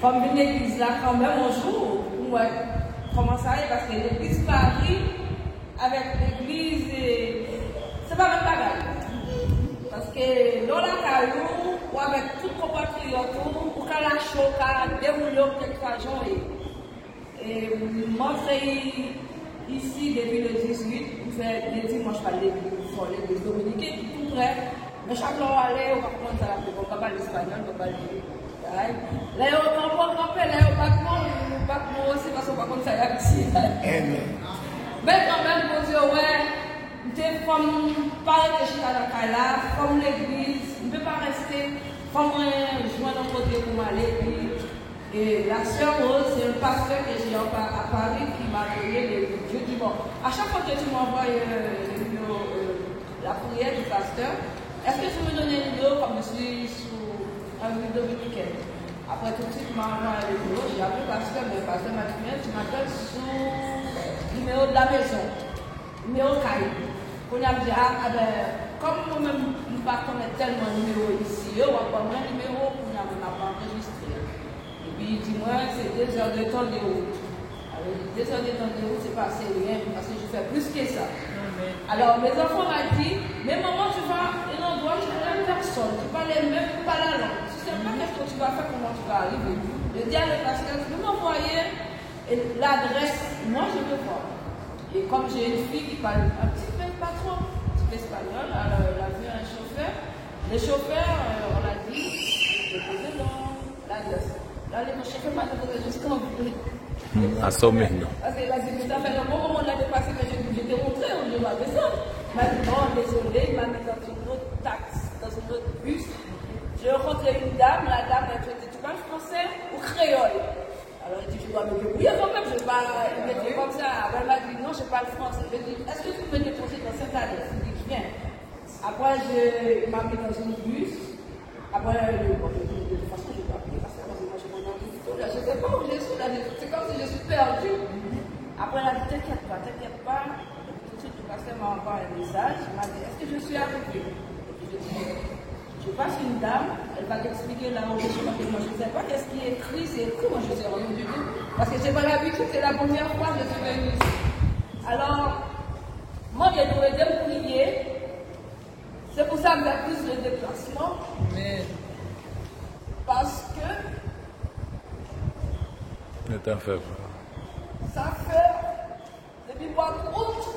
comme une église là, quand même, un jour, ouais, comment ça est, parce que l'église Paris, avec l'église, c'est pas même pareil. Parce que dans la caillou, ou avec tout compatriote, ou quand la choc a déroulé quelque argent, et montrer ici depuis le 18, on fait les dimanches par l'église dominicaine, tout près. Mais chaque fois, on va prendre ça, on va parler espagnol, on va parler. Là, on va camper, là, on va pas aussi parce qu'on va comme ça ici. Mais quand même, pour dire, ouais, des femmes, pas réfléchir à la caille comme l'église, ne peut pas rester, comme joindre un côté pour m'aller. Et la sœur Rose, c'est un pasteur que j'ai à Paris qui m'a donné le jeudi. Bon, à chaque fois que tu m'envoies la prière du pasteur, est-ce que tu me donnes une vidéo comme je suis sur un vidéo dominicain? Après tout de suite, je m'envoie la vidéo, j'ai appelé le pasteur, mais le pasteur m'a dit, tu m'appelles sur le numéro de la maison, numéro caille. On a dit, comme moi-même, je ne sais pas connaître tellement de numéros ici, on va prendre un numéro pour nous pas enregistré. Et puis, dis-moi, c'est 2 heures de temps de route. Alors, 2 heures de temps de route, c'est pas assez rien, parce que je fais plus que ça. Alors, mes enfants m'ont dit, mais maman, tu vas à un endroit, tu connais personne, tu parles même pas la langue. Tu ne sais pas qu'est-ce que tu vas faire, comment tu vas arriver. Je dis à le pasteur, tu peux m'envoyer l'adresse, moi je veux voir. Et comme j'ai une fille qui parle un petit peu, pas trop, un petit peu espagnol, alors elle a vu un chauffeur. Le chauffeur, on l'a dit, je posais dans l'adresse. Là, le chauffeur m'a demandé jusqu'en bout. Assommé, non. Parce que ça fait un bon moment de dépassé que je t'ai montré, on ne va descendre. Il m'a dit, non, désolé, il m'a mis dans une autre taxe, dans une autre bus. J'ai rencontré une dame, la dame, elle m'a dit, tu parles français ou créole? Alors, il dit, je dois me débrouiller quand même, je ne vais pas mettre comme ça. Elle m'a dit, non, je parle français. Je lui ai dit, est-ce que tu peux me déposer dans cette adresse? Il dit, viens. Après, il m'a mis dans une bus. Après, de toute façon, je dois appeler parce que moi, je m'en ai. Je ne sais pas où je suis, c'est comme si je suis perdue. Après, elle a dit, t'inquiète pas. Tout de suite, le pasteur m'a envoyé un message. Il m'a dit, est-ce que je suis arrivée? Et puis, je dis, je passe une dame, elle va t'expliquer là où je suis, parce que moi, je ne sais pas qu'est-ce qui est écrit, c'est écrit, moi, je ne sais rien du tout. Parce que je n'ai pas l'habitude, c'est la première fois que je suis venue ici. Alors, moi, je dois aider me prier. C'est pour ça que j'ai plus de déplacement. Mais parce que Ne t'en fais pas. ça fait depuis le mois d'août